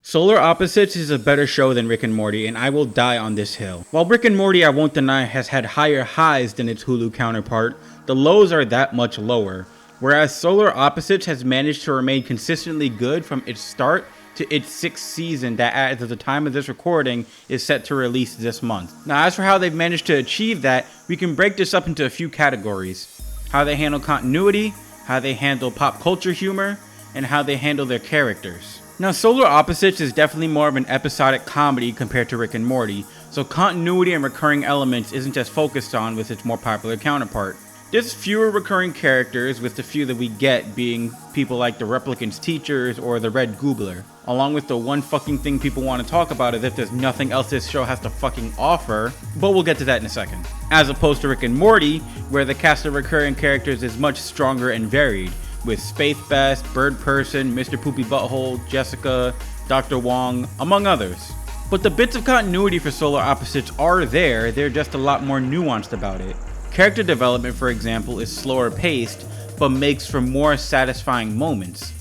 Solar Opposites is a better show than Rick and Morty, and I will die on this hill. While Rick and Morty, I won't deny, has had higher highs than its Hulu counterpart, the lows are that much lower. Whereas Solar Opposites has managed to remain consistently good from its start to its 6th season that, as of the time of this recording, is set to release this month. Now, as for how they've managed to achieve that, we can break this up into a few categories. How they handle continuity, how they handle pop culture humor, and how they handle their characters. Now, Solar Opposites is definitely more of an episodic comedy compared to Rick and Morty, so continuity and recurring elements isn't as focused on with its more popular counterpart. There's fewer recurring characters, with the few that we get being people like the Replicant's teachers or the Red Goobler, along with the one fucking thing people want to talk about as if there's nothing else this show has to fucking offer, but we'll get to that in a second. As opposed to Rick and Morty, where the cast of recurring characters is much stronger and varied, with Space Best, Bird Person, Mr. Poopy Butthole, Jessica, Dr. Wong, among others. But the bits of continuity for Solar Opposites are there, they're just a lot more nuanced about it. Character development, for example, is slower paced, but makes for more satisfying moments.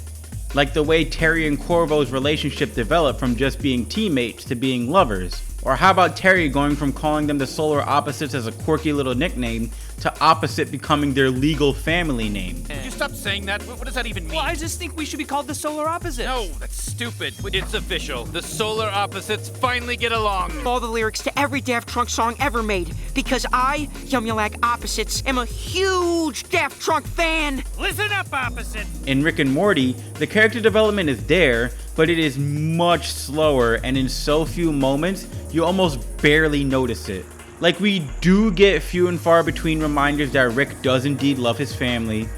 Like the way Terry and Corvo's relationship developed from just being teammates to being lovers. Or how about Terry going from calling them the Solar Opposites as a quirky little nickname to Opposite becoming their legal family name. Would you stop saying that? What does that even mean? Well, I just think we should be called the Solar Opposites. No, that's stupid. It's official. The Solar Opposites finally get along. All the lyrics to every Daft Trunk song ever made, because I, Yumulak Opposites, am a huge Daft Trunk fan. Listen up, Opposites. In Rick and Morty, the character development is there, but it is much slower, and in so few moments, you almost barely notice it. Like, we do get few and far between reminders that Rick does indeed love his family.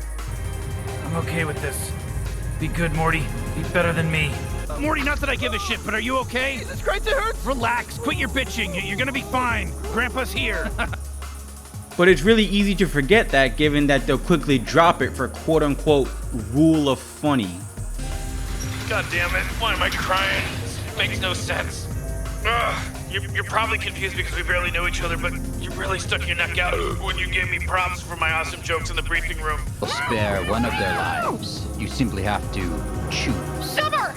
I'm okay with this. Be good, Morty. Be better than me. Morty, not that I give a shit, but are you okay? It's great to hurt. Relax. Quit your bitching. You're gonna be fine. Grandpa's here. But it's really easy to forget that, given that they'll quickly drop it for quote-unquote rule of funny. God damn it, why am I crying? It makes no sense. Ugh, you're probably confused because we barely know each other, but you really stuck your neck out when you gave me props for my awesome jokes in the briefing room. Spare one of their lives. You simply have to choose. Summer!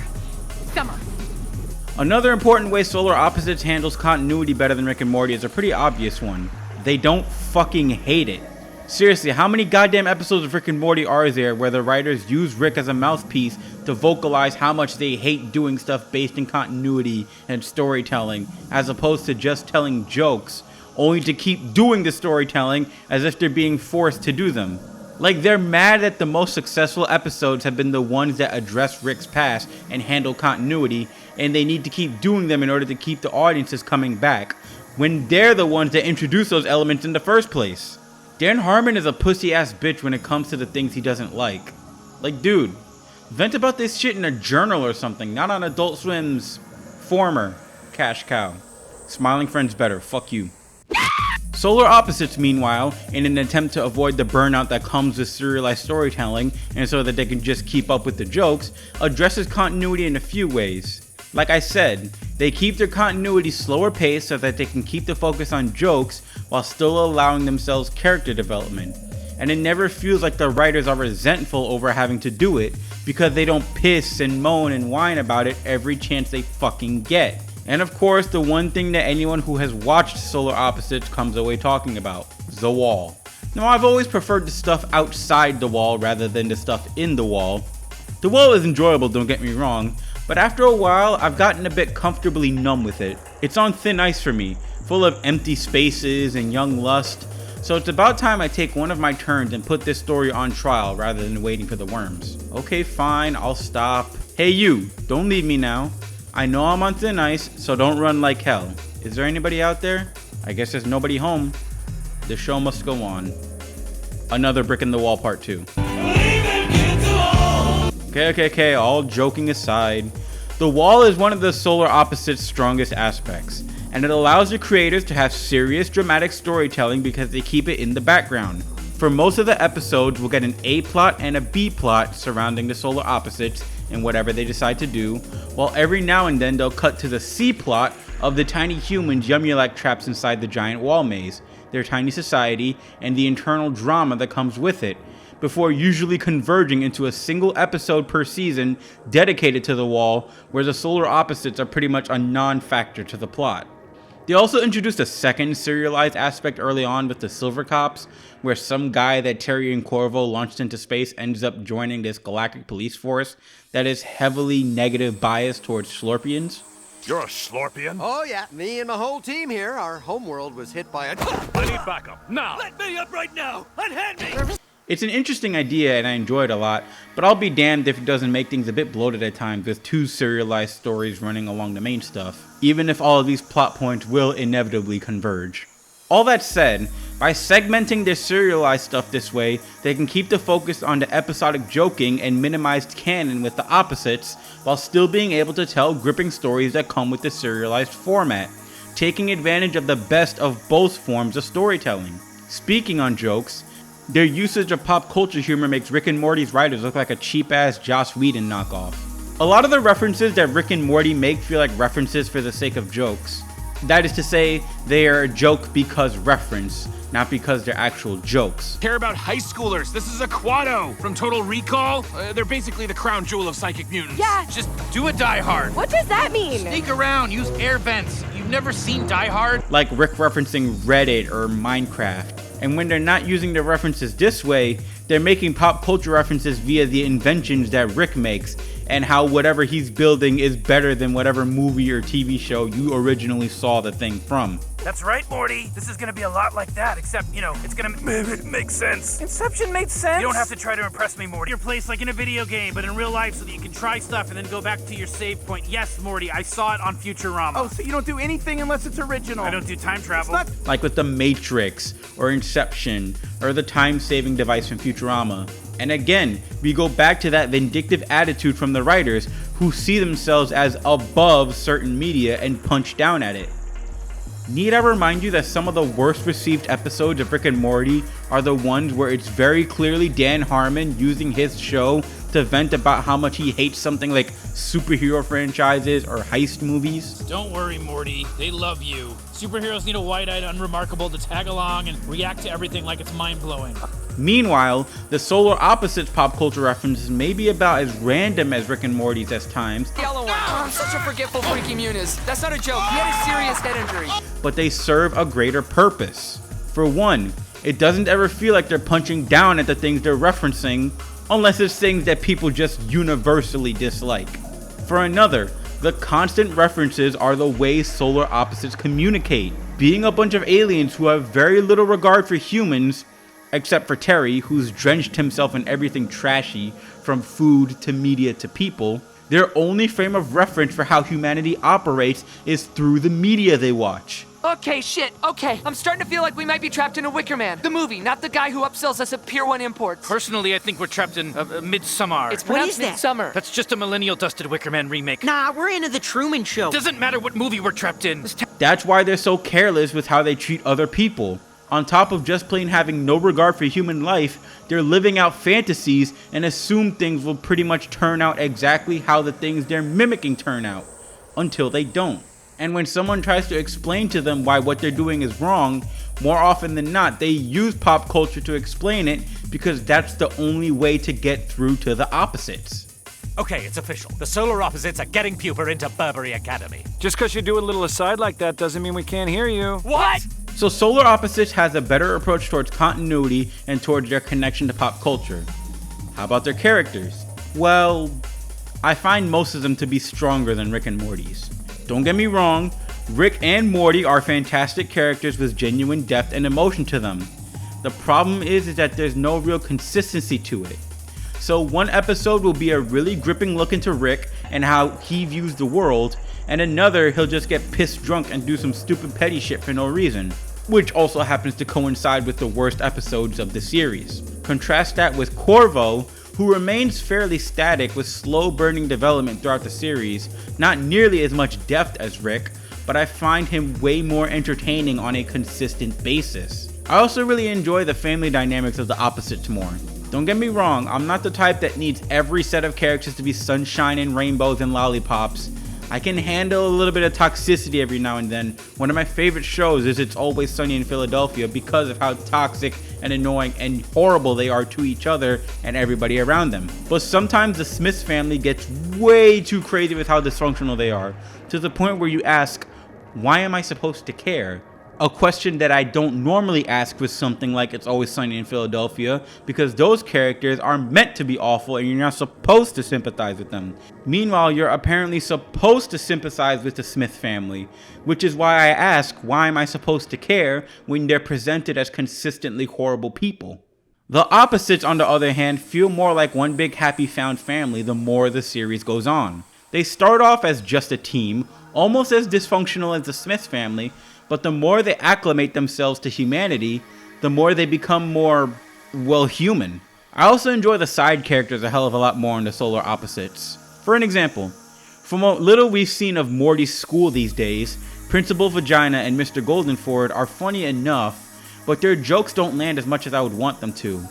Another important way Solar Opposites handles continuity better than Rick and Morty is a pretty obvious one. They don't fucking hate it. Seriously, how many goddamn episodes of Rick and Morty are there where the writers use Rick as a mouthpiece to vocalize how much they hate doing stuff based in continuity and storytelling, as opposed to just telling jokes, only to keep doing the storytelling as if they're being forced to do them? Like, they're mad that the most successful episodes have been the ones that address Rick's past and handle continuity, and they need to keep doing them in order to keep the audiences coming back, when they're the ones that introduce those elements in the first place. Dan Harmon is a pussy-ass bitch when it comes to the things he doesn't like. Like, dude, vent about this shit in a journal or something, not on Adult Swim's former cash cow. Smiling Friends better, fuck you. Solar Opposites, meanwhile, in an attempt to avoid the burnout that comes with serialized storytelling, and so that they can just keep up with the jokes, addresses continuity in a few ways. Like I said, they keep their continuity slower paced so that they can keep the focus on jokes while still allowing themselves character development. And it never feels like the writers are resentful over having to do it, because they don't piss and moan and whine about it every chance they fucking get. And of course, the one thing that anyone who has watched Solar Opposites comes away talking about: the wall. Now, I've always preferred the stuff outside the wall rather than the stuff in the wall. The wall is enjoyable, don't get me wrong, but after a while, I've gotten a bit comfortably numb with it. It's on thin ice for me, full of empty spaces and young lust, so it's about time I take one of my turns and put this story on trial rather than waiting for the worms. Okay, fine, I'll stop. Hey you, don't leave me now. I know I'm on thin ice, so don't run like hell. Is there anybody out there? I guess there's nobody home. The show must go on. Another Brick in the Wall Part 2. Okay, all joking aside, the wall is one of the Solar Opposites' strongest aspects, and it allows the creators to have serious dramatic storytelling because they keep it in the background. For most of the episodes, we'll get an A plot and a B plot surrounding the Solar Opposites and whatever they decide to do, while every now and then they'll cut to the C plot of the tiny humans Yumulak traps inside the giant wall maze, their tiny society, and the internal drama that comes with it, before usually converging into a single episode per season dedicated to the wall, where the solar opposites are pretty much a non-factor to the plot. They also introduced a second serialized aspect early on with the Silver Cops, where some guy that Terry and Corvo launched into space ends up joining this galactic police force that is heavily negative biased towards Slorpians. You're a Slorpian? Oh yeah, me and my whole team here, our homeworld was hit by a... I need backup, now! Let me up right now! Unhand me! It's an interesting idea and I enjoy it a lot, but I'll be damned if it doesn't make things a bit bloated at times with two serialized stories running along the main stuff, even if all of these plot points will inevitably converge. All that said, by segmenting their serialized stuff this way, they can keep the focus on the episodic joking and minimized canon with the opposites, while still being able to tell gripping stories that come with the serialized format, taking advantage of the best of both forms of storytelling. Speaking on jokes, their usage of pop culture humor makes Rick and Morty's writers look like a cheap-ass Joss Whedon knockoff. A lot of the references that Rick and Morty make feel like references for the sake of jokes. That is to say, they are a joke because reference, not because they're actual jokes. Care about high schoolers. This is a Quado from Total Recall. They're basically the crown jewel of psychic mutants. Yeah. Just do a Die Hard. What does that mean? Sneak around, use air vents. You've never seen Die Hard? Like Rick referencing Reddit or Minecraft. And when they're not using their references this way, they're making pop culture references via the inventions that Rick makes, and how whatever he's building is better than whatever movie or TV show you originally saw the thing from. That's right, Morty. This is gonna be a lot like that, except, you know, it's gonna make sense. Inception made sense. You don't have to try to impress me, Morty. Your place like in a video game, but in real life so that you can try stuff and then go back to your save point. Yes, Morty, I saw it on Futurama. Oh, so you don't do anything unless it's original. I don't do time travel. Like with The Matrix, or Inception, or the time-saving device from Futurama. And again, we go back to that vindictive attitude from the writers who see themselves as above certain media and punch down at it. Need I remind you that some of the worst received episodes of Rick and Morty are the ones where it's very clearly Dan Harmon using his show to vent about how much he hates something like superhero franchises or heist movies? Don't worry, Morty. They love you. Superheroes need a wide-eyed unremarkable to tag along and react to everything like it's mind-blowing. Meanwhile, the solar opposites pop culture references may be about as random as Rick and Morty's at times, Yellow one. Oh, I'm such a forgetful freaky Muniz. That's not a joke. He had a serious head injury. but they serve a greater purpose. For one, it doesn't ever feel like they're punching down at the things they're referencing, unless it's things that people just universally dislike. For another, the constant references are the way solar opposites communicate. Being a bunch of aliens who have very little regard for humans, except for Terry, who's drenched himself in everything trashy, from food to media to people, their only frame of reference for how humanity operates is through the media they watch. Okay, shit. Okay, I'm starting to feel like we might be trapped in a Wicker Man. The movie, not the guy who upsells us at Pier 1 Imports. Personally, I think we're trapped in Midsommar. It's What pronounced is that? Midsummer. That's just a millennial-dusted Wicker Man remake. Nah, we're into the Truman Show. Doesn't matter what movie we're trapped in. That's why they're so careless with how they treat other people. On top of just plain having no regard for human life, they're living out fantasies and assume things will pretty much turn out exactly how the things they're mimicking turn out, until they don't. And when someone tries to explain to them why what they're doing is wrong, more often than not, they use pop culture to explain it because that's the only way to get through to the opposites. Okay, it's official. The solar opposites are getting Puper into Burberry Academy. Just because you do a little aside like that doesn't mean we can't hear you. What? So Solar Opposites has a better approach towards continuity and towards their connection to pop culture. How about their characters? Well, I find most of them to be stronger than Rick and Morty's. Don't get me wrong, Rick and Morty are fantastic characters with genuine depth and emotion to them. The problem is that there's no real consistency to it. So one episode will be a really gripping look into Rick and how he views the world, and another he'll just get pissed drunk and do some stupid petty shit for no reason, which also happens to coincide with the worst episodes of the series. Contrast that with Corvo, who remains fairly static with slow burning development throughout the series, not nearly as much depth as Rick, but I find him way more entertaining on a consistent basis. I also really enjoy the family dynamics of the opposites more. Don't get me wrong, I'm not the type that needs every set of characters to be sunshine and rainbows and lollipops. I can handle a little bit of toxicity every now and then. One of my favorite shows is It's Always Sunny in Philadelphia because of how toxic and annoying and horrible they are to each other and everybody around them. But sometimes the Smiths family gets way too crazy with how dysfunctional they are, to the point where you ask, why am I supposed to care? A question that I don't normally ask with something like It's Always Sunny in Philadelphia, because those characters are meant to be awful and you're not supposed to sympathize with them. Meanwhile, you're apparently supposed to sympathize with the Smith family, which is why I ask, why am I supposed to care when they're presented as consistently horrible people? The opposites, on the other hand, feel more like one big happy found family the more the series goes on. They start off as just a team, almost as dysfunctional as the Smith family, but the more they acclimate themselves to humanity, the more they become more, well, human. I also enjoy the side characters a hell of a lot more in the Solar Opposites. For an example, from what little we've seen of Morty's school these days, Principal Vagina and Mr. Goldenford are funny enough, but their jokes don't land as much as I would want them to.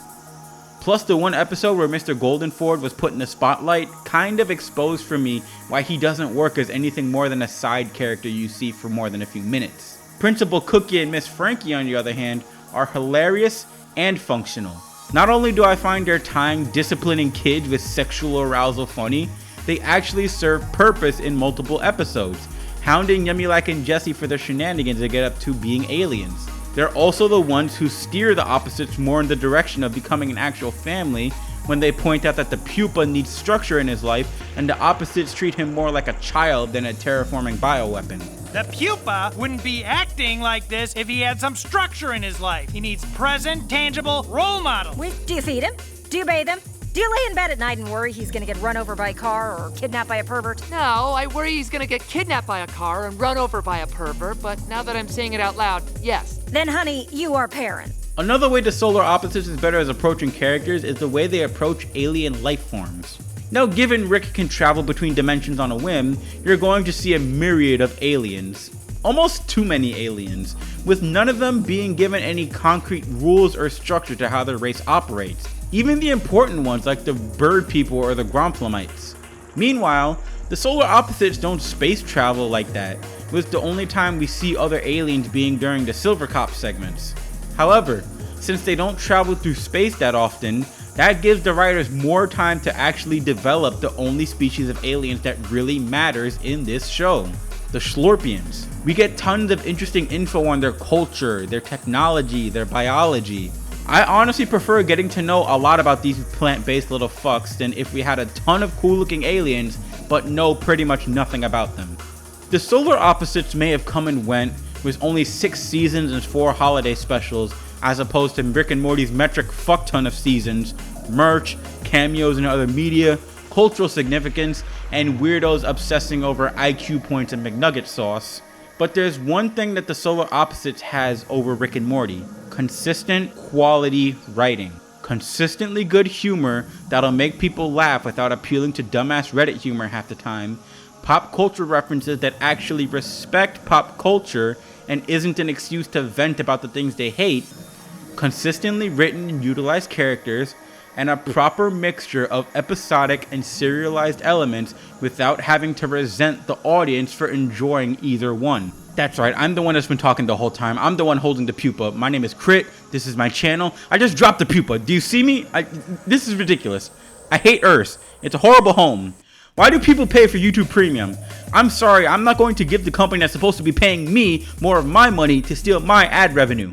Plus, the one episode where Mr. Goldenford was put in the spotlight kind of exposed for me why he doesn't work as anything more than a side character you see for more than a few minutes. Principal Cookie and Miss Frankie, on the other hand, are hilarious and functional. Not only do I find their time disciplining kids with sexual arousal funny, they actually serve purpose in multiple episodes, hounding Yumulak and Jessie for their shenanigans they get up to being aliens. They're also the ones who steer the opposites more in the direction of becoming an actual family when they point out that the pupa needs structure in his life and the opposites treat him more like a child than a terraforming bioweapon. The pupa wouldn't be acting like this if he had some structure in his life. He needs present, tangible role models. Do you feed him? Do you bathe him? Do you lay in bed at night and worry he's gonna get run over by a car or kidnapped by a pervert? No, I worry he's gonna get kidnapped by a car and run over by a pervert, but now that I'm saying it out loud, yes. Then, honey, you are parent. Another way the Solar Opposites is better as approaching characters is the way they approach alien life forms. Now, given Rick can travel between dimensions on a whim, you're going to see a myriad of aliens. Almost too many aliens, with none of them being given any concrete rules or structure to how their race operates. Even the important ones like the bird people or the Gromplamites. Meanwhile, the Solar Opposites don't space travel like that, with the only time we see other aliens being during the Silvercop segments. However, since they don't travel through space that often, that gives the writers more time to actually develop the only species of aliens that really matters in this show, the Schlorpians. We get tons of interesting info on their culture, their technology, their biology. I honestly prefer getting to know a lot about these plant-based little fucks than if we had a ton of cool-looking aliens but know pretty much nothing about them. The Solar Opposites may have come and went with only 6 seasons and 4 holiday specials, as opposed to Rick and Morty's metric fuck ton of seasons, merch, cameos and other media, cultural significance, and weirdos obsessing over IQ points and McNugget sauce. But there's one thing that the Solar Opposites has over Rick and Morty: consistent quality writing. Consistently good humor that'll make people laugh without appealing to dumbass Reddit humor half the time. Pop culture references that actually respect pop culture and isn't an excuse to vent about the things they hate. Consistently written and utilized characters, and a proper mixture of episodic and serialized elements without having to resent the audience for enjoying either one. That's right, I'm the one that's been talking the whole time. I'm the one holding the pupa. My name is Crit. This is my channel. I just dropped the pupa. Do you see me? This is ridiculous. I hate Earth. It's a horrible home. Why do people pay for YouTube Premium? I'm sorry, I'm not going to give the company that's supposed to be paying me more of my money to steal my ad revenue.